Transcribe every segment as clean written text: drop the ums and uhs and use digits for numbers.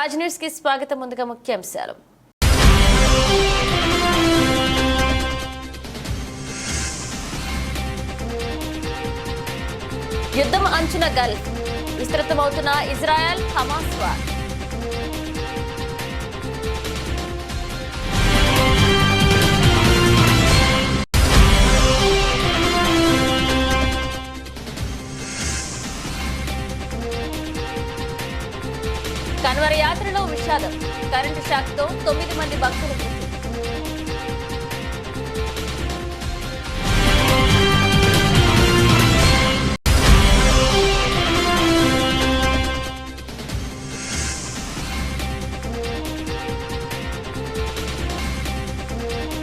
Raj news కి స్వాగతం. ముందుగా ముఖ్యాంశాలు. యుద్ధం అంచున గల్ఫ్, విస్తృతమవుతున్న ఇజ్రాయెల్ హమాస్ వార్. కన్వర్ యాత్రలో విషాదం, కరెంటు షాక్తో 9 మంది భక్తుల మృతి.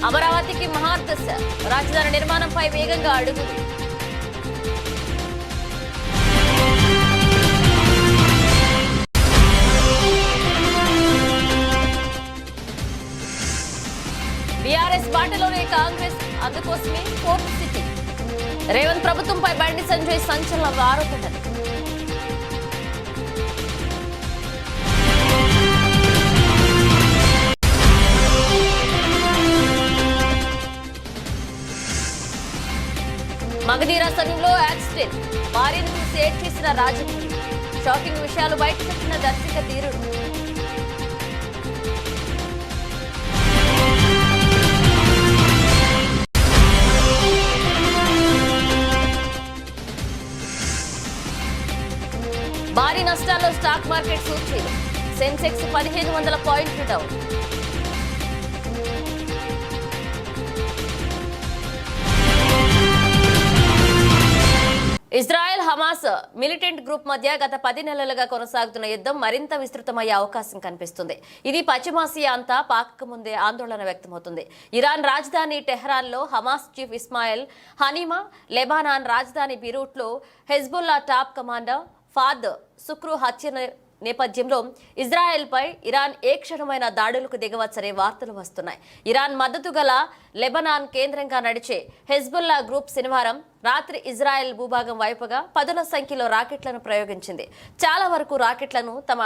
అమరావతికి మహాదశ, రాజధాని నిర్మాణంపై వేగంగా అడుగులు. బీఆర్ఎస్ బాటలోనే కాంగ్రెస్, అందుకోసమే ఫోర్త్ సిటీ. రేవంత్ ప్రభుత్వంపై బండి సంజయ్ సంచలన ఆరోపణలు. మగధీర సమయంలో యాక్సిడెంట్, భార్యను చూసి ఏడ్ చేసిన రాజమౌళి. షాకింగ్ విషయాలు బయటపెట్టిన దర్శక ధీరుడు. భారీ నష్టాల్లో స్టాక్ మార్కెట్ సూచీలు. సెన్సెక్స్ 1500 పాయింట్లు down. Israel Hamas militant group మధ్య గత 10 నెలలుగా కొనసాగుతున్న యుద్ధం మరింత విస్తృతమయ్యే అవకాశం కనిపిస్తుంది. ఇది పశ్చిమాసియా అంతా పాకముందే ఆందోళన వ్యక్తమవుతుంది. ఇరాన్ రాజధాని టెహ్రాన్లో హమాస్ చీఫ్ ఇస్మాయిల్ హనీమా, లెబానాన్ రాజధాని బీరూట్లో హెజ్బుల్లా టాప్ కమాండర్ ఫాద్ సుక్రు హత్య నేపథ్యంలో ఇజ్రాయెల్పై ఇరాన్ ఏ క్షణమైన దాడులకు దిగవచ్చనే వార్తలు వస్తున్నాయి. ఇరాన్ మద్దతు గల లెబనాన్ కేంద్రంగా నడిచే హెజ్బుల్లా గ్రూప్ శనివారం రాత్రి ఇజ్రాయెల్ భూభాగం వైపుగా పదుల సంఖ్యలో రాకెట్లను ప్రయోగించింది. చాలా వరకు రాకెట్లను తమ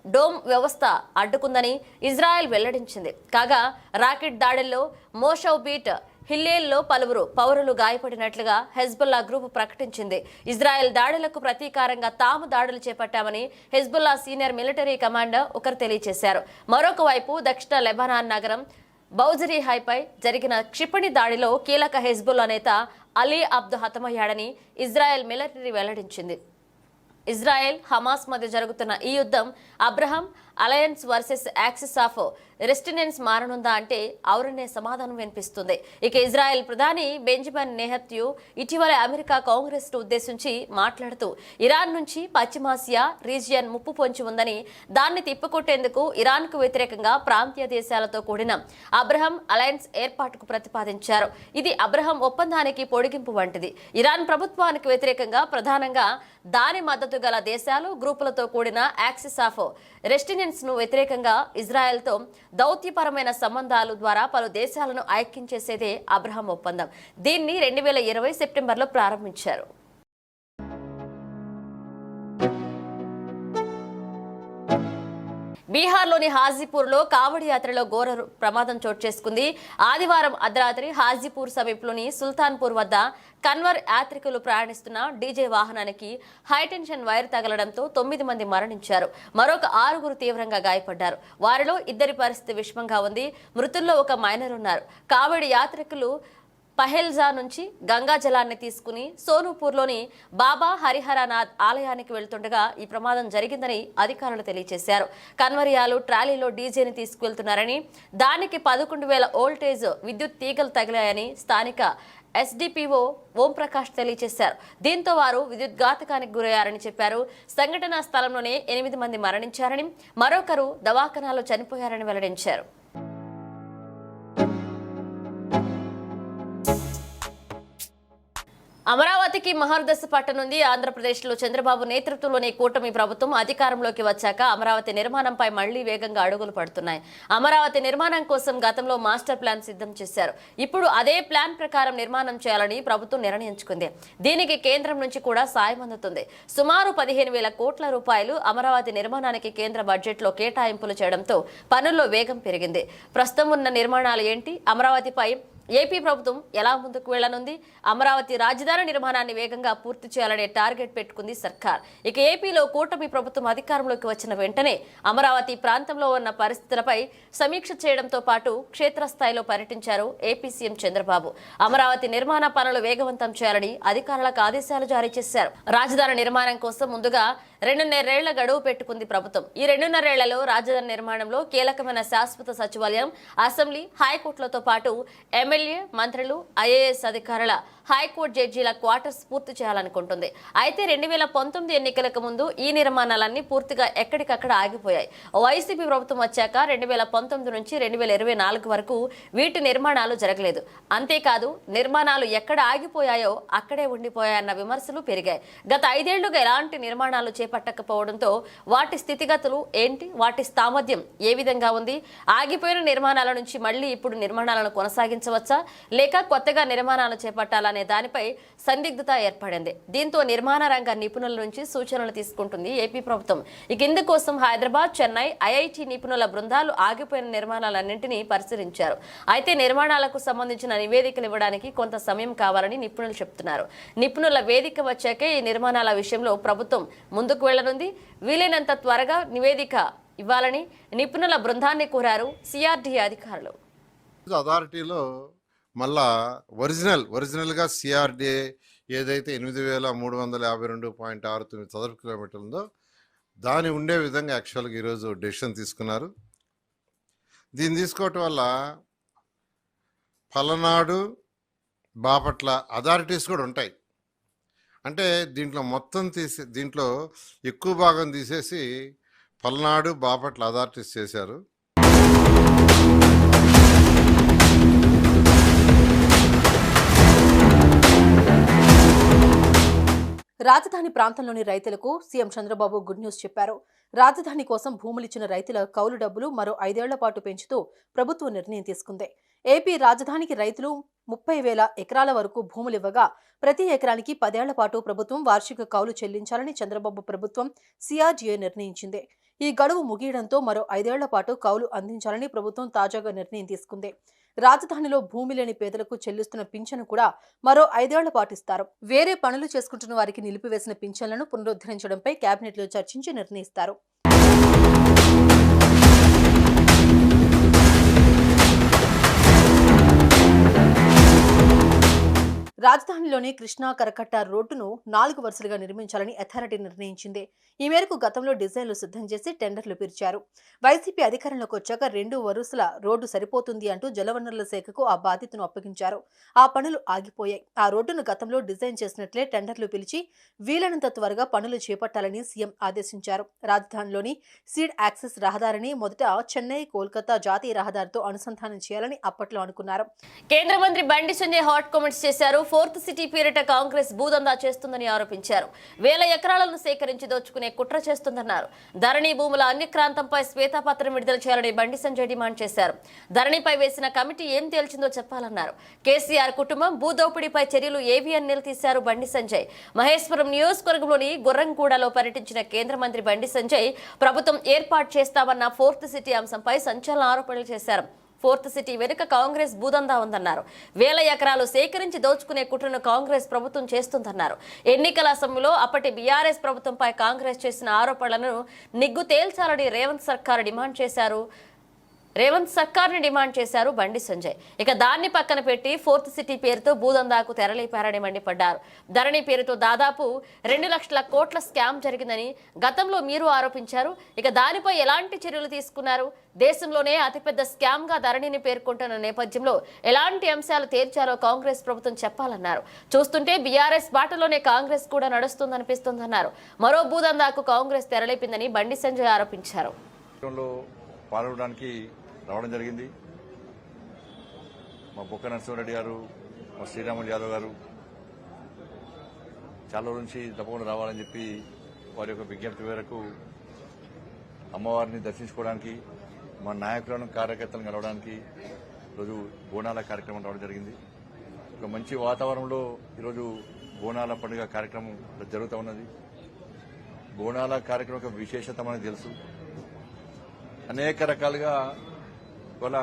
డోమ్ వ్యవస్థ అడ్డుకుందని ఇజ్రాయెల్ వెల్లడించింది. కాగా రాకెట్ దాడుల్లో మోషౌబీట్ హిల్లేల్లో పలువురు పౌరులు గాయపడినట్లుగా హెజ్బుల్లా గ్రూప్ ప్రకటించింది. ఇజ్రాయెల్ దాడులకు ప్రతీకారంగా తాము దాడులు చేపట్టామని హెజ్బుల్లా సీనియర్ మిలిటరీ కమాండర్ ఒకరు తెలియజేశారు. మరొక వైపు దక్షిణ లెబనాన్ నగరం బౌజరీహైపై జరిగిన క్షిపణి దాడిలో కీలక హెజ్బుల్లా నేత అలీ అబ్దు హతమయ్యాడని ఇజ్రాయెల్ మిలిటరీ వెల్లడించింది. ఇజ్రాయెల్ హమాస్ మధ్య జరుగుతున్న ఈ యుద్ధం Abraham alliance versus axis of resistance మారనుందా అంటే అవురనే సమాధానం వినిపిస్తుంది. ఇక ఇజ్రాయెల్ ప్రధాని బెంజమిన్ నెతన్యాహు ఇటీవల అమెరికా కాంగ్రెస్ ను ఉద్దేశించి మాట్లాడుతూ ఇరాన్ నుంచి పశ్చిమాసియా రీజియన్ ముప్పు పొంచి ఉందని, దాన్ని తిప్పికొట్టేందుకు ఇరాన్ కు వ్యతిరేకంగా ప్రాంతీయ దేశాలతో కూడిన అబ్రహం అలయన్స్ ఏర్పాటుకు ప్రతిపాదించారు. ఇది అబ్రహం ఒప్పందానికి పొడిగింపు వంటిది. ఇరాన్ ప్రభుత్వానికి వ్యతిరేకంగా ప్రధానంగా దాని మద్దతు గల దేశాలు గ్రూపులతో కూడిన యాక్సిస్ ఆఫ్ రెసిస్టెన్స్ ను వ్యతిరేకంగా ఇజ్రాయెల్తో దౌత్యపరమైన సంబంధాలు ద్వారా పలు దేశాలను ఐక్యం చేసేదే అబ్రహం ఒప్పందం. దీన్ని 2020 సెప్టెంబర్లో ప్రారంభించారు. బీహార్లోని హాజీపూర్లో కావడి యాత్రలో ఘోర ప్రమాదం చోటు చేసుకుంది. ఆదివారం అర్ధరాత్రి హాజీపూర్ సమీపంలోని సుల్తాన్పూర్ వద్ద కన్వర్ యాత్రికులు ప్రయాణిస్తున్న డీజే వాహనానికి హైటెన్షన్ వైర్ తగలడంతో 9 మంది మరణించారు. మరొక 6గురు తీవ్రంగా గాయపడ్డారు. వారిలో 2 పరిస్థితి విషమంగా ఉంది. మృతుల్లో ఒక మైనర్ ఉన్నారు. కావడి యాత్రికులు పహెల్జా నుంచి గంగా జలాన్ని తీసుకుని సోనుపూర్లోని బాబా హరిహరనాథ్ ఆలయానికి వెళ్తుండగా ఈ ప్రమాదం జరిగిందని అధికారులు తెలియజేశారు. కన్వరియాలు ట్రాలీలో డీజేని తీసుకువెళ్తున్నారని, దానికి 11,000 వోల్టేజ్ విద్యుత్ తీగలు తగిలాయని స్థానిక ఎస్డిపిఓ ఓంప్రకాష్ తెలియజేశారు. దీంతో వారు విద్యుద్ఘాతకానికి గురయ్యారని చెప్పారు. సంఘటనా స్థలంలోనే 8 మంది మరణించారని, మరొకరు దవాఖానాలో చనిపోయారని వెల్లడించారు. అమరావతికి మహర్దశ పట్టనుంది. ఆంధ్రప్రదేశ్లో చంద్రబాబు నేతృత్వంలోని కూటమి ప్రభుత్వం అధికారంలోకి వచ్చాక అమరావతి నిర్మాణంపై మళ్లీ వేగంగా అడుగులు పడుతున్నాయి. అమరావతి నిర్మాణం కోసం గతంలో మాస్టర్ ప్లాన్ సిద్ధం చేశారు. ఇప్పుడు అదే ప్లాన్ ప్రకారం నిర్మాణం చేయాలని ప్రభుత్వం నిర్ణయించుకుంది. దీనికి కేంద్రం నుంచి కూడా సాయం అందుతుంది. సుమారు 15,000 కోట్ల రూపాయలు అమరావతి నిర్మాణానికి కేంద్ర బడ్జెట్లో కేటాయింపులు చేయడంతో పనుల్లో వేగం పెరిగింది. ప్రస్తుతం ఉన్న నిర్మాణాలు ఏంటి? అమరావతిపై ఏపీ ప్రభుత్వం ఎలా ముందుకు వెళ్లనుంది? అమరావతి రాజధాని నిర్మాణాన్ని వేగంగా పూర్తి చేయాలనే టార్గెట్ పెట్టుకుంది సర్కార్. ఇక ఏపీలో కూటమి ప్రభుత్వం అధికారంలోకి వచ్చిన వెంటనే అమరావతి ప్రాంతంలో ఉన్న పరిస్థితులపై సమీక్ష చేయడంతో పాటు క్షేత్రస్థాయిలో పర్యటించారు ఏపీ సీఎం చంద్రబాబు. అమరావతి నిర్మాణ పనులు వేగవంతం చేయాలని అధికారులకు ఆదేశాలు జారీ చేశారు. రాజధాని నిర్మాణం కోసం ముందుగా 2.5 ఏళ్ల గడువు పెట్టుకుంది ప్రభుత్వం. ఈ 2.5 ఏళ్లలో రాజధాని నిర్మాణంలో కీలకమైన శాశ్వత సచివాలయం, అసెంబ్లీ, హైకోర్టులతో పాటు ఎమ్మెల్యే, మంత్రులు, ఐఏఎస్ అధికారుల, హైకోర్టు జడ్జీల క్వార్టర్స్ పూర్తి చేయాలనుకుంటుంది. అయితే 2019 ఎన్నికలకు ముందు ఈ నిర్మాణాలన్నీ పూర్తిగా ఎక్కడికక్కడ ఆగిపోయాయి. వైసీపీ ప్రభుత్వం వచ్చాక 2019 నుంచి 2024 వరకు వీటి నిర్మాణాలు జరగలేదు. అంతేకాదు నిర్మాణాలు ఎక్కడ ఆగిపోయాయో అక్కడే ఉండిపోయాయన్న విమర్శలు పెరిగాయి. గత 5 ఏళ్లుగా ఎలాంటి నిర్మాణాలు చేపట్టకపోవడంతో వాటి స్థితిగతులు ఏంటి? వాటి సామర్థ్యం ఏ విధంగా ఉంది? ఆగిపోయిన నిర్మాణాల నుంచి మళ్లీ ఇప్పుడు నిర్మాణాలను కొనసాగించవచ్చా, లేక కొత్తగా నిర్మాణాలు చేపట్టాలనే దానిపై సందిగ్ధత ఏర్పడింది. దీంతో నిర్మాణ రంగ నిపుణుల నుంచి సూచనలు తీసుకుంటుంది ఏపీ ప్రభుత్వం. ఇక ఇందుకోసం హైదరాబాద్, చెన్నై, ఐఐటి నిపుణుల బృందాలు ఆగిపోయిన నిర్మాణాలన్నింటినీ పరిశీలించారు. అయితే నిర్మాణాలకు సంబంధించిన నివేదికలు ఇవ్వడానికి కొంత సమయం కావాలని నిపుణులు చెబుతున్నారు. నిపుణుల వేదిక వచ్చాకే ఈ నిర్మాణాల విషయంలో ప్రభుత్వం ముందుకు వెళ్లనుంది. వీలైనంత త్వరగా నివేదిక ఇవ్వాలని నిపుణుల బృందాన్ని కోరారు సిఆర్డీఏ అధికారులు. అథారిటీలో మళ్ళా ఒరిజినల్గా సిఆర్డీఏ ఏదైతే 8,352.69 చదరపు కిలోమీటర్లు ఉందో దాని ఉండే విధంగా యాక్చువల్గా ఈరోజు డెసిషన్ తీసుకున్నారు. దీన్ని తీసుకోవటం వల్ల పలనాడు, బాపట్ల అథారిటీస్ కూడా ఉంటాయి. అంటే దీంట్లో ఎక్కువ భాగం తీసేసి పల్నాడు, బాపట్ల అథారిటీస్ చేశారు. రాజధాని ప్రాంతంలోని రైతులకు సీఎం చంద్రబాబు గుడ్ న్యూస్ చెప్పారు. రాజధాని కోసం భూములిచ్చిన రైతుల కౌలు డబ్బులు మరో 5 ఏళ్ల పాటు పెంచుతూ ప్రభుత్వం నిర్ణయం తీసుకుంది. ఏపీ రాజధానికి రైతులు 30,000 ఎకరాల వరకు భూములివ్వగా ప్రతి ఎకరానికి 10 ఏళ్ల పాటు ప్రభుత్వం వార్షిక కౌలు చెల్లించాలని చంద్రబాబు ప్రభుత్వం సిఆర్డీఏ నిర్ణయించింది. ఈ గడువు ముగియడంతో మరో 5 ఏళ్ల పాటు కౌలు అందించాలని ప్రభుత్వం తాజాగా నిర్ణయం తీసుకుంది. రాజధానిలో భూమి లేని పేదలకు చెల్లిస్తున్న పింఛను కూడా మరో 5 ఏళ్ల పాటు ఇస్తారు. వేరే పనులు చేసుకుంటున్న వారికి నిలిపివేసిన పింఛన్లను పునరుద్ధరించడంపై కేబినెట్లో చర్చించి నిర్ణయిస్తారు. రాజధానిలోని కృష్ణా కరకట్ట రోడ్డును 4 వరుసలుగా నిర్మించాలని అథారిటీ నిర్ణయించింది. ఈ మేరకు గతంలో డిజైన్లు సిద్ధం చేసి టెండర్లు పిలిచారు. వైసీపీ అధికారంలోకి వచ్చాక 2 వరుసల రోడ్డు సరిపోతుంది అంటూ జలవనరుల శాఖకు ఆ బాధ్యతను అప్పగించారు. ఆ పనులు ఆగిపోయాయి. ఆ రోడ్డును గతంలో డిజైన్ చేసినట్లే టెండర్లు పిలిచి వీలైనంత త్వరగా పనులు చేపట్టాలని సీఎం ఆదేశించారు. రాజధానిలోని సీడ్ యాక్సెస్ రహదారిని మొదట చెన్నై, కోల్కతా జాతీయ రహదారితో అనుసంధానం చేయాలని అప్పట్లో అనుకున్నారు. కేంద్ర మంత్రి బండి సంజయ్ హాట్ కామెంట్స్ చేశారు. ఫోర్త్ సిటీ పేరిట కాంగ్రెస్ భూదందా చేస్తుందని ఆరోపించారు. 1000 ఎకరాలను సేకరించి దోచుకునే కుట్ర చేస్తుందన్నారు. ధరణి భూముల అన్యక్రాంతంపై శ్వేతపత్రం విడుదల చేయాలని బండి సంజయ్ డిమాండ్ చేశారు. ధరణిపై వేసిన కమిటీ ఏం తేల్చిందో చెప్పాలన్నారు. కేసీఆర్ కుటుంబం భూదోపిడీపై చర్యలు ఏవి అని నిలదీశారు బండి సంజయ్. మహేశ్వరం నియోజకవర్గంలోని గుర్రంగూడలో పర్యటించిన కేంద్ర మంత్రి బండి సంజయ్ ప్రభుత్వం ఏర్పాటు చేస్తామన్న ఫోర్త్ సిటీ అంశంపై సంచలన ఆరోపణలు చేశారు. ఫోర్త్ సిటీ వెనుక కాంగ్రెస్ భూదందా ఉందన్నారు. 1000 ఎకరాలు సేకరించి దోచుకునే కుట్రను కాంగ్రెస్ ప్రభుత్వం చేస్తుందన్నారు. ఎన్నికల సమయంలో అప్పటి బీఆర్ఎస్ ప్రభుత్వంపై కాంగ్రెస్ చేసిన ఆరోపణలను నిగ్గు తేల్చాలని రేవంత్ సర్కార్ని డిమాండ్ చేశారు బండి సంజయ్. ఇక దాన్ని పక్కన పెట్టి ఫోర్త్ సిటీ పేరుతో భూదందాకు తెరలేపారని మండిపడ్డారు. ధరణి పేరుతో దాదాపు 2 లక్షల కోట్ల స్కామ్ జరిగిందని గతంలో మీరు ఆరోపించారు. ఇక దానిపై ఎలాంటి చర్యలు తీసుకున్నారు? దేశంలోనే అతిపెద్ద స్కామ్ గా ధరణిని పేర్కొంటున్న నేపథ్యంలో ఎలాంటి అంశాలు తేల్చాలో కాంగ్రెస్ ప్రభుత్వం చెప్పాలన్నారు. చూస్తుంటే బీఆర్ఎస్ బాటలోనే కాంగ్రెస్ కూడా నడుస్తుందనిపిస్తుందన్నారు. మరో భూదందాకు కాంగ్రెస్ తెరలేపిందని బండి సంజయ్ ఆరోపించారు. పాల్గొనడానికి రావడం జరిగింది. మా బొక్క నరసింహారెడ్డి గారు, మా శ్రీరాములు యాదవ్ గారు, చాలా రోజుల నుంచి తప్పకుండా రావాలని చెప్పి వారి యొక్క విజ్ఞప్తి మేరకు అమ్మవారిని దర్శించుకోవడానికి మా నాయకులను కార్యకర్తలను కలవడానికి ఈరోజు బోనాల కార్యక్రమం రావడం జరిగింది. ఒక మంచి వాతావరణంలో ఈరోజు బోనాల పండుగ కార్యక్రమం జరుగుతూ ఉన్నది. బోనాల కార్యక్రమం యొక్క విశేషత మనకు తెలుసు. అనేక రకాలుగా ఇవాళ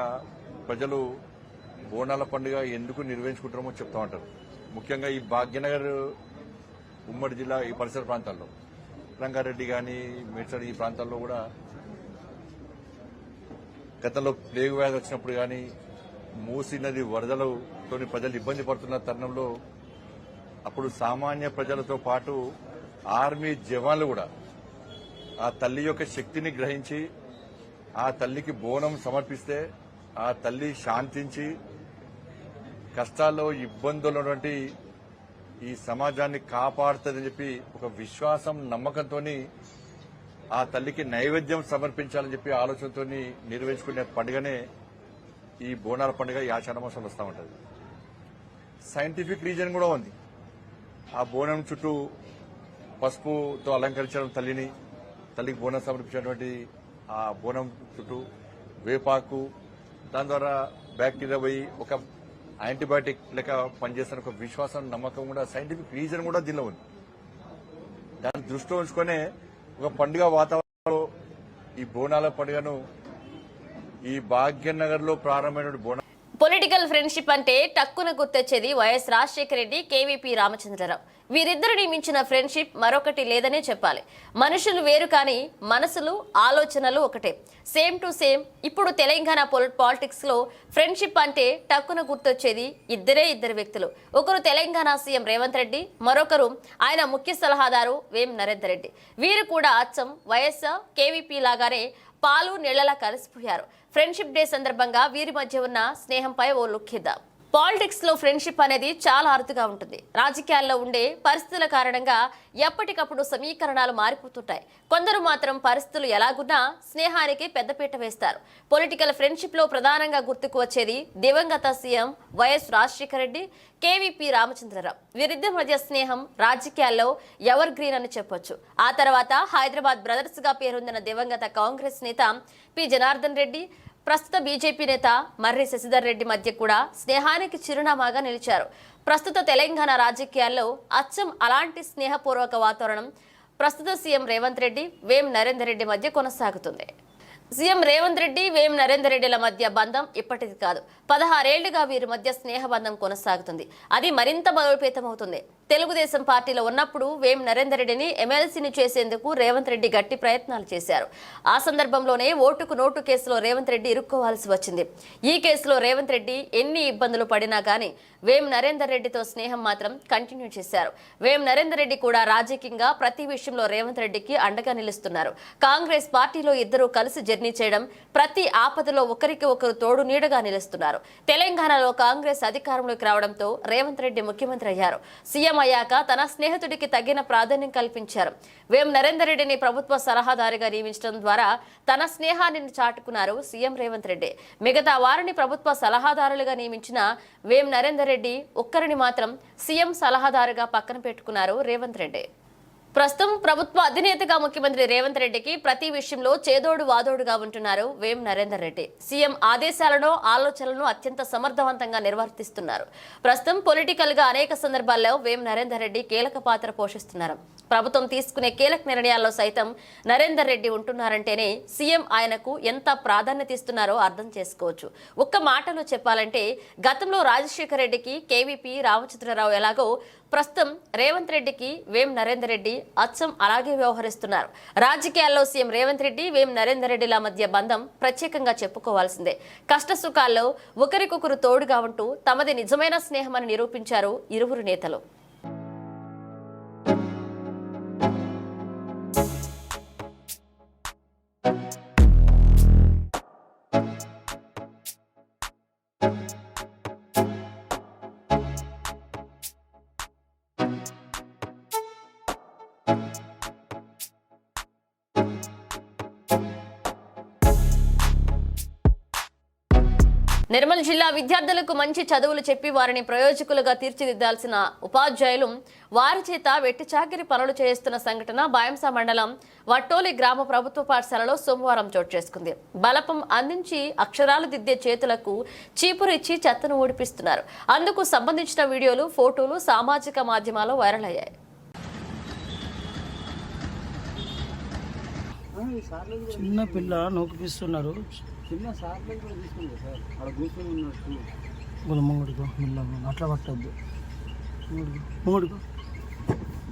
ప్రజలు బోనాల పండుగ ఎందుకు నిర్వహించుకుంటారో చెప్తా ఉంటారు. ముఖ్యంగా ఈ భాగ్యనగర్ ఉమ్మడి జిల్లా ఈ పరిసర ప్రాంతాల్లో రంగారెడ్డి కానీ మేడ్చల్ ఈ ప్రాంతాల్లో కూడా గతంలో ప్లేగు వ్యాధి వచ్చినప్పుడు కానీ మూసీ నది వరదలతో ప్రజలు ఇబ్బంది పడుతున్న తరుణంలో అప్పుడు సామాన్య ప్రజలతో పాటు ఆర్మీ జవాన్లు కూడా ఆ తల్లి యొక్క శక్తిని గ్రహించి ఆ తల్లికి బోనం సమర్పిస్తే ఆ తల్లి శాంతించి కష్టాల్లో ఇబ్బందులు ఉన్నటువంటి ఈ సమాజాన్ని కాపాడుతుందని చెప్పి ఒక విశ్వాసం నమ్మకంతో ఆ తల్లికి నైవేద్యం సమర్పించాలని చెప్పి ఆలోచనతో నిర్వహించుకునే పండుగనే ఈ బోనాల పండుగ ఈ ఆషాఢ మాసంలో వస్తూ ఉంటుంది. సైంటిఫిక్ రీజన్ కూడా ఉంది. ఆ బోనం చుట్టూ పసుపుతో అలంకరించడం తల్లికి బోనం సమర్పించినటువంటి ఆ బోనం చుట్టూ వేపాకు దాని ద్వారా బ్యాక్టీరియా పోయి ఒక యాంటీబయాటిక్ లెక్క పనిచేస్తున్న ఒక విశ్వాసం నమ్మకం కూడా సైంటిఫిక్ రీజన్ కూడా దీనిలో ఉంది. దాన్ని దృష్టిలో ఉంచుకునే ఒక పండుగ వాతావరణంలో ఈ బోనాల పండుగను ఈ భాగ్యనగర్ లో ప్రారంభమైన బోనాల పొలిటికల్ ఫ్రెండ్షిప్ అంటే టక్కున గుర్తొచ్చేది వైఎస్ రాజశేఖర రెడ్డి, కేవీపీ రామచంద్రరావు. వీరిద్దరిని మించిన ఫ్రెండ్షిప్ మరొకటి లేదనే చెప్పాలి. మనుషులు వేరు కానీ మనసులు, ఆలోచనలు ఒకటే. Same to same. ఇప్పుడు తెలంగాణ పాలిటిక్స్ లో ఫ్రెండ్షిప్ అంటే టక్కున గుర్తొచ్చేది ఇద్దరు వ్యక్తులు. ఒకరు తెలంగాణ సీఎం రేవంత్ రెడ్డి, మరొకరు ఆయన ముఖ్య సలహాదారు వేం నరేందర్ రెడ్డి. వీరు కూడా అచ్చం వైఎస్ఆర్, కేవీపీ లాగానే పాలు నీళ్లలా కలిసిపోయారు. ఫ్రెండ్షిప్ డే సందర్భంగా వీరి మధ్య ఉన్న స్నేహంపై ఓ లుక్ ఇద్దాం. పాలిటిక్స్ లో ఫ్రెండ్షిప్ అనేది చాలా అరుదుగా ఉంటుంది. రాజకీయాల్లో ఉండే పరిస్థితుల కారణంగా ఎప్పటికప్పుడు సమీకరణాలు మారిపోతుంటాయి. కొందరు మాత్రం పరిస్థితులు ఎలాగున్నా స్నేహానికి పెద్దపీట వేస్తారు. పొలిటికల్ ఫ్రెండ్షిప్ లో ప్రధానంగా గుర్తుకు వచ్చేది దివంగత సీఎం వైఎస్ రాజశేఖర రెడ్డి, కేవీపీ రామచంద్రరావు. వీరిద్దరి మధ్య స్నేహం రాజకీయాల్లో ఎవర్ గ్రీన్ అని చెప్పొచ్చు. ఆ తర్వాత హైదరాబాద్ బ్రదర్స్ గా పేరొందిన దివంగత కాంగ్రెస్ నేత పి జనార్దన్ రెడ్డి, ప్రస్తుత బీజేపీ నేత మర్రి శశిధర్ రెడ్డి మధ్య కూడా స్నేహానికి చిరునామాగా నిలిచారు. ప్రస్తుత తెలంగాణ రాజకీయాల్లో అచ్చం అలాంటి స్నేహపూర్వక వాతావరణం ప్రస్తుత సీఎం రేవంత్ రెడ్డి, వేం నరేందర్ రెడ్డి మధ్య కొనసాగుతుంది. సీఎం రేవంత్ రెడ్డి, వేం నరేందర్ రెడ్డిల మధ్య బంధం ఇప్పటిది కాదు. 16 ఏళ్లుగా వీరి మధ్య స్నేహ బంధం కొనసాగుతుంది. అది మరింత బలోపేతమవుతుంది. తెలుగుదేశం పార్టీలో ఉన్నప్పుడు వేం నరేందర్ రెడ్డిని ఎమ్మెల్సీని చేసేందుకు రేవంత్ రెడ్డి గట్టి ప్రయత్నాలు చేశారు. ఆ సందర్భంలోనే ఓటుకు నోటు కేసులో రేవంత్ రెడ్డి ఇరుక్కోవాల్సి వచ్చింది. ఈ కేసులో రేవంత్ రెడ్డి ఎన్ని ఇబ్బందులు పడినా కానీ వేం నరేందర్ రెడ్డితో స్నేహం మాత్రం కంటిన్యూ చేశారు. వేం నరేందర్ రెడ్డి కూడా రాజకీయంగా ప్రతి విషయంలో రేవంత్ రెడ్డికి అండగా నిలుస్తున్నారు. కాంగ్రెస్ పార్టీలో ఇద్దరూ కలిసి జర్నీ చేయడం, ప్రతి ఆపదలో ఒకరికి ఒకరు తోడు నీడగా నిలుస్తున్నారు. తెలంగాణలో కాంగ్రెస్ అధికారంలోకి రావడంతో రేవంత్ రెడ్డి ముఖ్యమంత్రి అయ్యారు. సీఎం అయ్యాక తన స్నేహితుడికి తగిన ప్రాధాన్యం కల్పించారు. వేం నరేందర్ రెడ్డిని ప్రభుత్వ సలహాదారుగా నియమించడం ద్వారా తన స్నేహాన్ని చాటుకున్నారు సీఎం రేవంత్ రెడ్డి. మిగతా వారిని ప్రభుత్వ సలహాదారులుగా నియమించిన వేం నరేందర్ రెడ్డి ఒక్కరిని మాత్రం సీఎం సలహాదారుగా పక్కన పెట్టుకున్నారు రేవంత్ రెడ్డి. ప్రస్తుతం ప్రభుత్వ అధినేతగా ముఖ్యమంత్రి రేవంత్ రెడ్డికి ప్రతి విషయంలో చేదోడు వాదోడుగా ఉంటున్నారు వేం నరేందర్ రెడ్డి. సీఎం ఆదేశాలను, ఆలోచనలను అత్యంత సమర్థవంతంగా నిర్వర్తిస్తున్నారు. ప్రస్తుతం పొలిటికల్ గా అనేక సందర్భాల్లో వేం నరేందర్ రెడ్డి కీలక పాత్ర పోషిస్తున్నారు. ప్రభుత్వం తీసుకునే కీలక నిర్ణయాల్లో సైతం నరేందర్ రెడ్డి ఉంటున్నారంటేనే సీఎం ఆయనకు ఎంత ప్రాధాన్యత ఇస్తున్నారో అర్థం చేసుకోవచ్చు. ఒక్క మాటలో చెప్పాలంటే గతంలో రాజశేఖర రెడ్డికి కేవీపీ రామచంద్రరావు ఎలాగో ప్రస్తుతం రేవంత్ రెడ్డికి వేం నరేందర్ రెడ్డి అచ్చం అలాగే వ్యవహరిస్తున్నారు. రాజకీయాల్లో సీఎం రేవంత్ రెడ్డి, వేం నరేందర్ రెడ్డిల మధ్య బంధం ప్రత్యేకంగా చెప్పుకోవాల్సిందే. కష్ట సుఖాల్లో ఒకరికొకరు తోడుగా ఉంటూ తమది నిజమైన స్నేహమని నిరూపించారు ఇరువురు నేతలు. నిర్మల్ జిల్లా విద్యార్థులకు మంచి చదువులు చెప్పి వారిని ప్రయోజకులుగా తీర్చిదిద్దాల్సిన ఉపాధ్యాయులు వారి చేత వెట్టి చాకిరి పనులు చేస్తున్న సంఘటన బాయంస మండలం వట్టోలి గ్రామ ప్రభుత్వ పాఠశాలలో సోమవారం చోటు చేసుకుంది. బలపం అందించి అక్షరాలు దిద్దే చేతులకు చీపురిచ్చి చెత్తను ఊడిపిస్తున్నారు. అందుకు సంబంధించిన వీడియోలు, ఫోటోలు సామాజిక మాధ్యమాల్లో వైరల్ అయ్యాయి. చిన్న పిల్ల నొక్కిపిస్తున్నారు. చిన్న సార్లు కూడా తీసుకుంది సార్, అక్కడ కూర్చొని ఉన్నట్టు ముంగడికో మెల్లగా అట్లా పట్టద్దు. ముంగడికో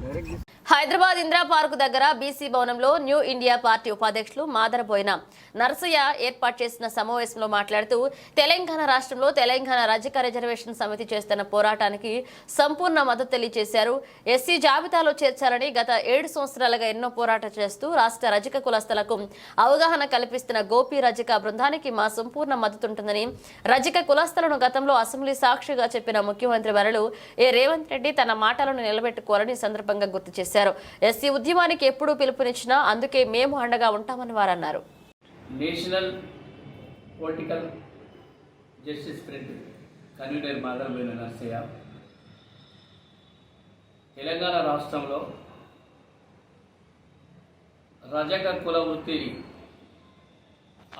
డైరెక్ట్ హైదరాబాద్ ఇందిరా పార్క్ దగ్గర బీసీ భవనంలో న్యూ ఇండియా పార్టీ ఉపాధ్యక్షులు మాదరబోయిన నరసయ్య ఏర్పాటు చేసిన సమావేశంలో మాట్లాడుతూ తెలంగాణ రాష్ట్రంలో తెలంగాణ రజక రిజర్వేషన్ సమితి చేస్తున్న పోరాటానికి సంపూర్ణ మద్దతు తెలియజేశారు. ఎస్సీ జాబితాలో చేర్చాలని గత 7 సంవత్సరాలుగా ఎన్నో పోరాటం చేస్తూ రాష్ట్ర రజక కులస్తులకు అవగాహన కల్పిస్తున్న గోపి రజక బృందానికి మా సంపూర్ణ మద్దతు ఉంటుందని రజక కులస్తులను గతంలో అసెంబ్లీ సాక్షిగా చెప్పిన ముఖ్యమంత్రి వర్యులు రేవంత్ రెడ్డి తన మాటలను నిలబెట్టుకోవాలని సందర్భంగా గుర్తు చేశారు. ఎస్సీ ఉద్యమానికి ఎప్పుడూ పిలుపునిచ్చినా అందుకే మేము అండగా ఉంటామని వారన్నారు. National political justice front convener Madaraboina Narasaiah Telangana రాష్ట్రంలో రజక కుల వృత్తిని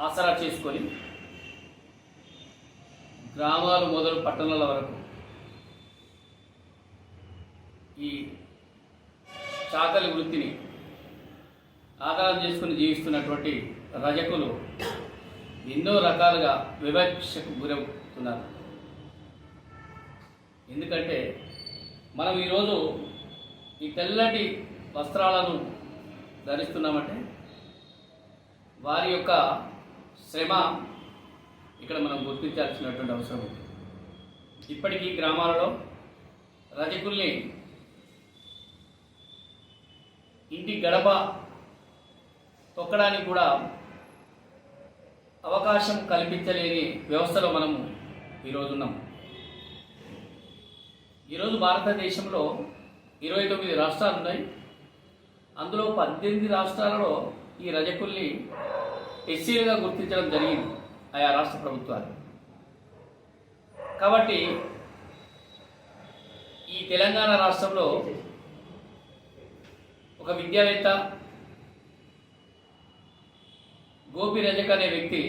ఆసరా చేసుకొని గ్రామాలు మొదలు పట్టణాల వరకు ఈ చాకలి వృత్తిని ఆధారం చేసుకుని జీవిస్తున్నటువంటి రజకులు ఎన్నో రకాలుగా వివక్షకు గురవుతున్నారు. ఎందుకంటే మనం ఈరోజు ఈ తెల్లటి వస్త్రాలను ధరిస్తున్నామంటే వారి యొక్క శ్రమ ఇక్కడ మనం గుర్తించాల్సినటువంటి అవసరం ఉంది. ఇప్పటికీ గ్రామాలలో రజకుల్ని ఇంటి గడప తొక్కడానికి కూడా అవకాశం కల్పించలేని వ్యవస్థలో మనము ఈరోజు ఉన్నాం. ఈరోజు భారతదేశంలో 29 రాష్ట్రాలు ఉన్నాయి. అందులో 18 రాష్ట్రాలలో ఈ రజకుల్ని ఎస్సీలుగా గుర్తించడం జరిగింది ఆయా రాష్ట్ర ప్రభుత్వాలు. కాబట్టి ఈ తెలంగాణ రాష్ట్రంలో ఒక విద్యావేత్త గోపి రజక్ అనే వ్యక్తి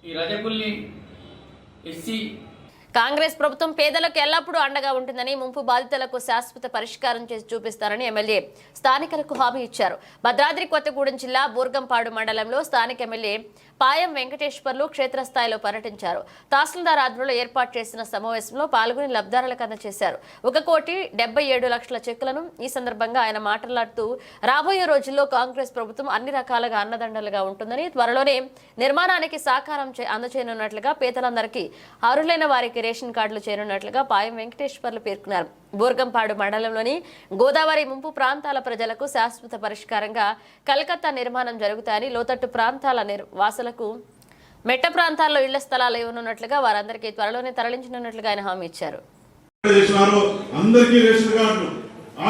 ఈ రజకుల్ని ఎస్సీ కాంగ్రెస్ ప్రభుత్వం పేదలకు ఎల్లప్పుడూ అండగా ఉంటుందని, ముంపు బాధితులకు శాశ్వత పరిష్కారం చేసి చూపిస్తారని ఎమ్మెల్యే స్థానికులకు హామీ ఇచ్చారు. భద్రాద్రి కొత్తగూడెం జిల్లా బూర్గంపాడు మండలంలో స్థానిక ఎమ్మెల్యే పాయం వెంకటేశ్వర్లు క్షేత్రస్థాయిలో పర్యటించారు. తహసీల్దార్ ఆధ్వర్యంలో ఏర్పాటు చేసిన సమావేశంలో పాల్గొని లబ్ధిదారులకు అందజేశారు. 1,77,00,000 చెక్కులను. ఈ సందర్భంగా ఆయన మాట్లాడుతూ రాబోయే రోజుల్లో కాంగ్రెస్ ప్రభుత్వం అన్ని రకాలుగా అన్నదండలుగా ఉంటుందని, త్వరలోనే నిర్మాణానికి సహకారం అందజేయనున్నట్లుగా, పేదలందరికీ అర్హులైన వారికి రేషన్ కార్డులు చేరున్నట్లుగా పాయం వెంకటేశ్వర్లు పేర్కొన్నారు. బూర్గంపాడు మండలంలోని గోదావరి ముంపు ప్రాంతాల ప్రజలకు శాశ్వత పరిష్కారంగా కలకత్తా నిర్మాణం జరుగుతాయని, లోతట్టు ప్రాంతాల వాసులకు మెట్ట ప్రాంతాల్లో ఇళ్ల స్థలాలు ఇవ్వనున్నట్లుగా, వారందరికీ త్వరలోనే తరలించనున్నట్లుగా ఆయన హామీ ఇచ్చారు.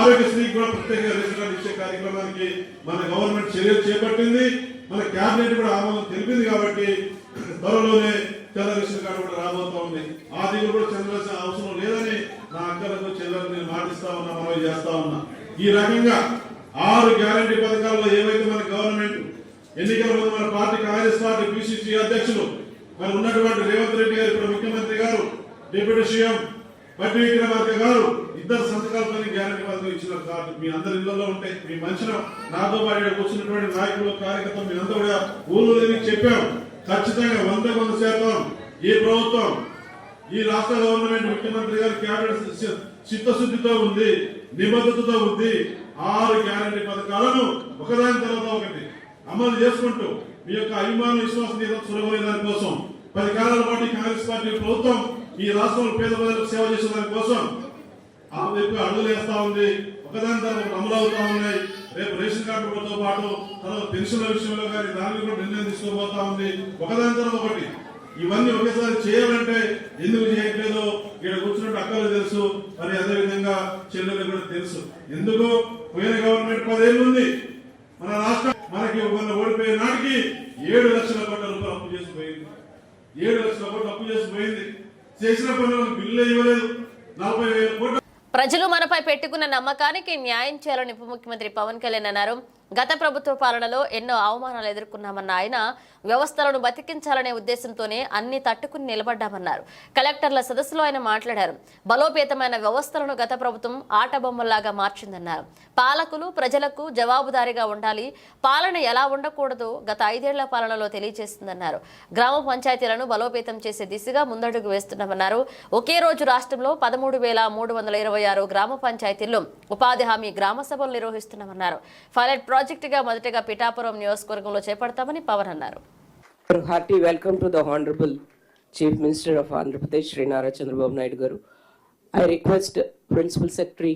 ఆరోగ్యశ్రీ కూడా ప్రత్యేక రేషన్ కార్డు ఇచ్చే కార్యక్రమానికి మన గవర్నమెంట్ చర్యలు చేపట్టింది. మన క్యాబినెట్ కూడా ఆమోదం తెలిపింది. కాబట్టి త్వరలోనే తెల్ల రేషన్ కార్డు కూడా రాబోతా ఉంది. ఆ దిగులు కూడా చెందాల్సిన అవసరం లేదని నా అక్కలకు చెల్లెలకు నేను మాటిస్తా ఉన్నా, మనవి చేస్తా ఉన్నా. ఈ రకంగా 6 గ్యారంటీ పథకాల్లో ఏవైతే మన గవర్నమెంట్ ఎన్నికల ముందు మన పార్టీ కాంగ్రెస్ పార్టీ పిసిసి అధ్యక్షులు మరి ఉన్నటువంటి రేవంత్ రెడ్డి గారు, ఇప్పుడు ముఖ్యమంత్రి గారు, డిప్యూటీ సీఎం బట్టి విక్రమార్క గారు ఇద్దరు సంతకాలతో గ్యారంటీ పథకం ఇచ్చిన కార్డు మీ అందరి ఇళ్లలో ఉంటాయి. మీ మనుషులు నాతో పాటు కూర్చున్నటువంటి నాయకులు, కార్యకర్తలు మీరంతా కూడా ఊళ్ళో చెప్పాం. ఖచ్చితంగా 100% ఈ ప్రభుత్వం, ఈ రాష్ట్ర గవర్నమెంట్, ముఖ్యమంత్రి గారు క్యాబినెట్ చిత్తశుద్ధితో ఉంది, నిబద్ధతతో ఉంది. 6 గ్యారంటీ పథకాలను ఒకదాని తర్వాత ఒకటి అమలు చేసుకుంటూ మీ యొక్క అభిమాన విశ్వాసం సులభమైన దానికోసం 10 కాలాల పాటు కాంగ్రెస్ పార్టీ ప్రభుత్వం ఈ రాష్ట్రంలో పేద ప్రజలకు సేవ చేసే దానికోసం ఆ వైపు అడుగులు వేస్తా ఉంది. ఒకదాని తర్వాత అమలు అవుతా ఉన్నాయి. రేపు రేషన్ కార్డులతో పాటు తర్వాత పెన్షన్ల విషయంలో కానీ దాని కూడా నిర్ణయం తీసుకోబోతా ఉంది. ఒకదాని తర్వాత ఒకటి ఇవన్నీ ఒకేసారి చేయాలంటే ఎందుకు చేయట్లేదో ఇక్కడ కూర్చున్నట్టు అక్కలు తెలుసు, మరి అదే విధంగా చెల్లెలు కూడా తెలుసు. ఎందుకు పోయిన గవర్నమెంట్ 10 ఏళ్ళు ఉంది. మన రాష్ట్రం మనకి ఓడిపోయే నాటికి 7 లక్షల కోట్ల రూపాయలు అప్పు చేసిపోయింది. 7 లక్షల కోట్లు అప్పు చేసి పోయింది. చేసిన పనులకు బిల్లు ఇవ్వలేదు. 40,000 కోట్లు. ప్రజలు మనపై పెట్టుకున్న నమ్మకానికి న్యాయం చేయాలని ఉప ముఖ్యమంత్రి పవన్ కళ్యాణ్ అన్నారు. గత ప్రభుత్వ పాలనలో ఎన్నో అవమానాలు ఎదుర్కొన్నామన్న ఆయన వ్యవస్థలను బతికించాలనే ఉద్దేశంతోనే అన్ని తట్టుకుని నిలబడ్డామన్నారు. కలెక్టర్ల సదస్సులో ఆయన మాట్లాడారు. బలోపేతమైన వ్యవస్థలను గత ప్రభుత్వం ఆటబొమ్మల్లాగా మార్చిందన్నారు. పాలకులు ప్రజలకు జవాబుదారీగా ఉండాలి, పాలన ఎలా ఉండకూడదో గత 5 ఏళ్ల పాలనలో తెలియజేసిందన్నారు. గ్రామ పంచాయతీలను బలోపేతం చేసే దిశగా ముందడుగు వేస్తున్నామన్నారు. ఒకే రోజు రాష్ట్రంలో 13,326 గ్రామ పంచాయతీల్లో ఉపాధి హామీ గ్రామ సభలు నిర్వహిస్తున్నామన్నారు. పైలట్ ప్రాజెక్టుగా మొదటగా పిఠాపురం నియోజకవర్గంలో చేపడతామని పవన్ అన్నారు. Hearty welcome to the Honorable Chief Minister of Andhra Pradesh, Shri Nara Chandrababu Naidu Garu. I request Principal Secretary,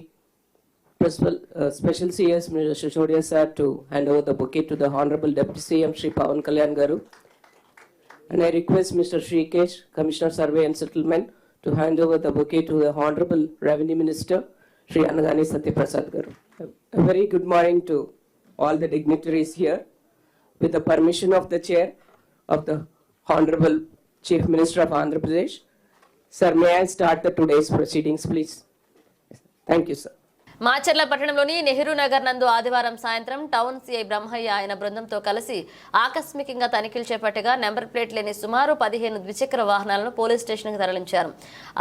Special CS Mr. Shishodia sir to hand over the bouquet to the Honorable Deputy CM Shri Pawan Kalyan Garu. And I request Mr. Shrikesh, Commissioner Survey and Settlement, to hand over the bouquet to the Honorable Revenue Minister Shri Anagani Satyaprasad Garu. A very good morning to all the dignitaries here. With the permission of the Chair of the Honorable Chief Minister of Andhra Pradesh, sir, may I start the today's proceedings, please? Thank you, sir. Macherla పట్టణంలోని నెహ్రూ నగర్ నందు ఆదివారం సాయంత్రం town CI Brahmaiah ఆయన బృందంతో కలిసి ఆకస్మికంగా తనిఖీలు చేపట్టగా number plate లేని సుమారు 15 ద్విచక్ర వాహనాలను పోలీస్ స్టేషన్కు తరలించారు.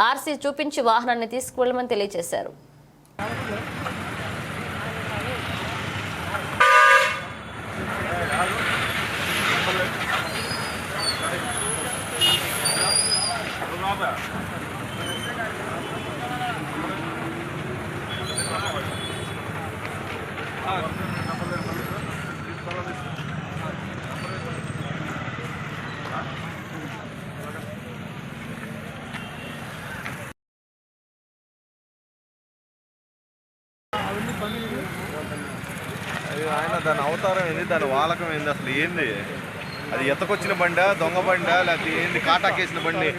ఆర్సీ చూపించి వాహనాన్ని తీసుకువెళ్లమని తెలియజేశారు. ఆయన దాని అవతారం ఏంది, దాని వాలకం ఏంది, అసలు ఏంది అది? ఎత్తకొచ్చిన బండా, దొంగ బండా, లేకపోతే ఏంది కాటాకేసిన బండి?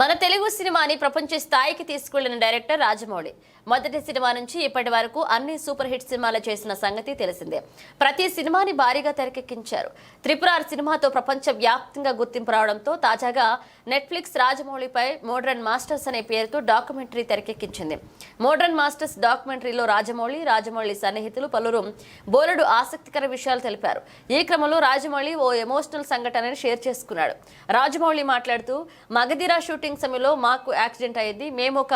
మన తెలుగు సినిమాని ప్రపంచ స్థాయికి తీసుకెళ్లిన డైరెక్టర్ రాజమౌళి. మొదటి సినిమా నుంచి ఇప్పటి వరకు అన్ని సూపర్ హిట్ సినిమాలు చేసిన సంగతి తెలిసిందే. ప్రతి సినిమాని భారీగా తెరకెక్కించారు. త్రిపురార్ సినిమాతో ప్రపంచ వ్యాప్తంగా గుర్తింపు రావడంతో తాజాగా నెట్ఫ్లిక్స్ రాజమౌళిపై మోడ్రన్ మాస్టర్స్ అనే పేరుతో డాక్యుమెంటరీ తెరకెక్కించింది. మోడ్రన్ మాస్టర్స్ డాక్యుమెంటరీలో రాజమౌళి సన్నిహితులు పలువురు బోలెడు ఆసక్తికర విషయాలు తెలిపారు. ఈ క్రమంలో రాజమౌళి ఓ ఎమోషనల్ సంఘటనని షేర్ చేసుకున్నాడు. రాజమౌళి మాట్లాడుతూ, మగధీర షూటింగ్ సమయంలో మాకు యాక్సిడెంట్ అయింది. మేము ఒక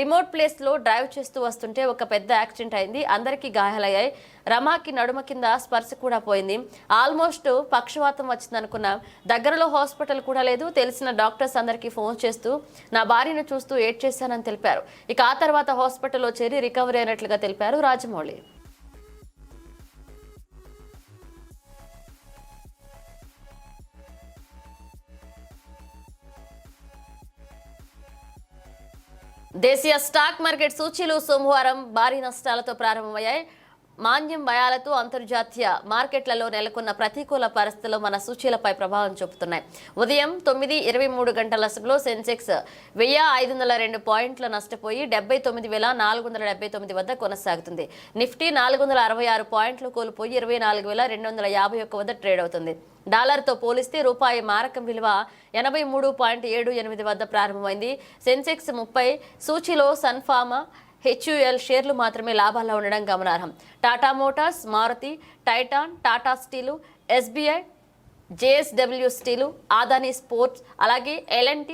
రిమోట్ ప్లేస్ లో డ్రైవ్ చేస్తూ వస్తుంటే ఒక పెద్ద యాక్సిడెంట్ అయింది. అందరికీ గాయాలయ్యాయి. రమాకి నడుమ కింద స్పర్శ కూడా పోయింది. ఆల్మోస్ట్ పక్షవాతం వచ్చిందనుకున్నాం. దగ్గరలో హాస్పిటల్ కూడా లేదు. తెలిసిన డాక్టర్స్ అందరికీ ఫోన్ చేస్తూ నా భార్యను చూస్తూ ఏడ్చేశానని తెలిపారు. ఇక ఆ తర్వాత హాస్పిటల్లో చేరి రికవరీ అయినట్లుగా తెలిపారు రాజమౌళి. దేశీయ స్టాక్ మార్కెట్ సూచీలు సోమవారం భారీ నష్టాలతో ప్రారంభమయ్యాయి. మాంద్యం భయాలతో అంతర్జాతీయ మార్కెట్లలో నెలకొన్న ప్రతికూల పరిస్థితులు మన సూచీలపై ప్రభావం చూపుతున్నాయి. ఉదయం 9:23 గంటల సమయంలో సెన్సెక్స్ 1502 పాయింట్ల నష్టపోయి 79,479 వద్ద కొనసాగుతుంది. నిఫ్టీ 466 పాయింట్లు కోల్పోయి 24,251 వద్ద ట్రేడ్ అవుతుంది. డాలర్తో పోలిస్తే రూపాయి మారకం విలువ 83.78 వద్ద ప్రారంభమైంది. సెన్సెక్స్ 30 సూచీలో సన్ఫార్మా, HUL షేర్లు మాత్రమే లాభాల్లో ఉండడం గమనార్హం. Tata Motors, Maruti, Titan, Tata Steel, SBI, JSW Steel, Adani Sports, అలాగే L&T,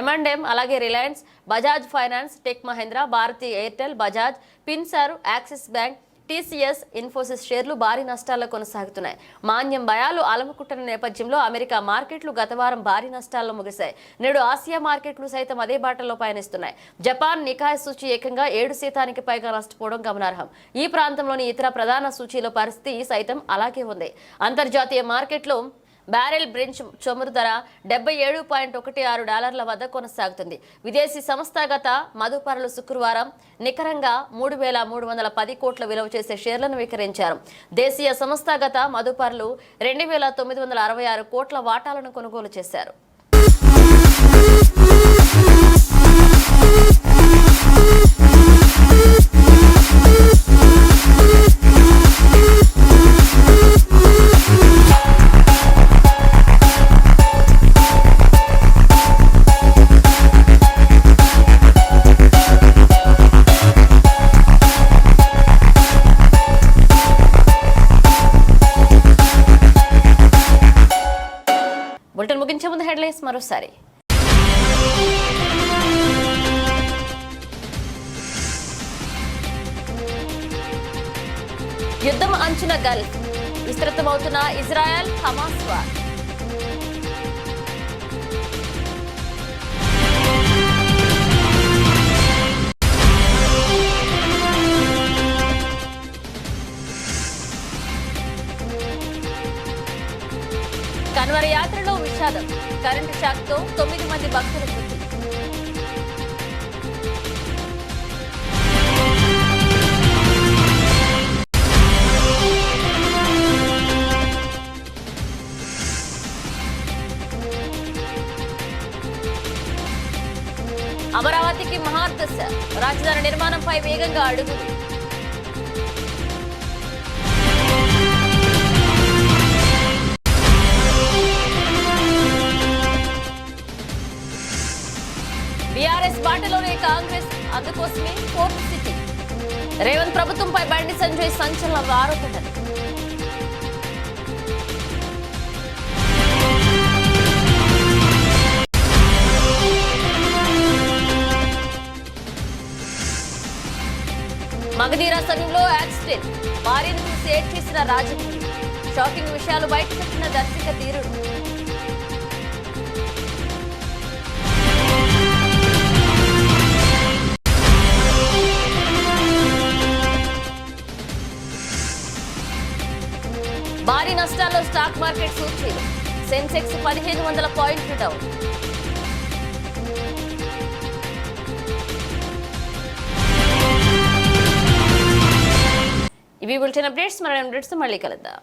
M&M, అలాగే Reliance, Bajaj Finance, Tech Mahindra, Bharti Airtel, Bajaj, Finserv, Axis Bank, TCS, Infosys షేర్లు భారీ నష్టాల్లో కొనసాగుతున్నాయి. మాంద్యం భయాలు అలముకుంటున్న నేపథ్యంలో అమెరికా మార్కెట్లు గత వారం భారీ నష్టాల్లో ముగిశాయి. నేడు ఆసియా మార్కెట్లు సైతం అదే బాటలో పయనిస్తున్నాయి. జపాన్ నికాయ్ సూచీ ఏకంగా 7% పైగా నష్టపోవడం గమనార్హం. ఈ ప్రాంతంలోని ఇతర ప్రధాన సూచీల పరిస్థితి సైతం అలాగే ఉంది. అంతర్జాతీయ మార్కెట్లో బ్యారెల్ బ్రెంచ్ చమురు ధర $77.16 వద్ద కొనసాగుతుంది. విదేశీ సంస్థాగత మదుపరులు శుక్రవారం నికరంగా 3,310 కోట్ల విలువ చేసే షేర్లను విక్రయించారు. దేశీయ సంస్థాగత మదుపరులు 2,966 కోట్ల వాటాలను కొనుగోలు చేశారు. మరోసారి. యుద్ధం అంచున గల్ఫ్, విస్తృతమవుతున్న ఇజ్రాయెల్ హమాస్ వార్. కన్వర యాత్రలో విషాదం, కరెంటు షాక్తో 9 మంది భక్తుల మృతి. అమరావతికి మహాదశ, రాజధాని నిర్మాణంపై వేగంగా అడుగులు. బీఆర్ఎస్ బాటలోనే కాంగ్రెస్, అందుకోసమే ఫోర్త్ సిటీ. రేవంత్ ప్రభుత్వంపై బండి సంజయ్ సంచలన ఆరోపణలు. మగధీర సమయంలో యాక్సిడెంట్, భార్యను చూసి ఏడ్ చేసిన రాజమౌళి. షాకింగ్ విషయాలు బయటపెట్టిన దర్శక ధీరుడు. భారీ నష్టాల్లో స్టాక్ మార్కెట్ సూచీలు. సెన్సెక్స్ 1500 పాయింట్లు డౌన్. ఇవి బులెటిన్ అప్డేట్స్. మరో అప్డేట్స్ మళ్ళీ కలుద్దాం.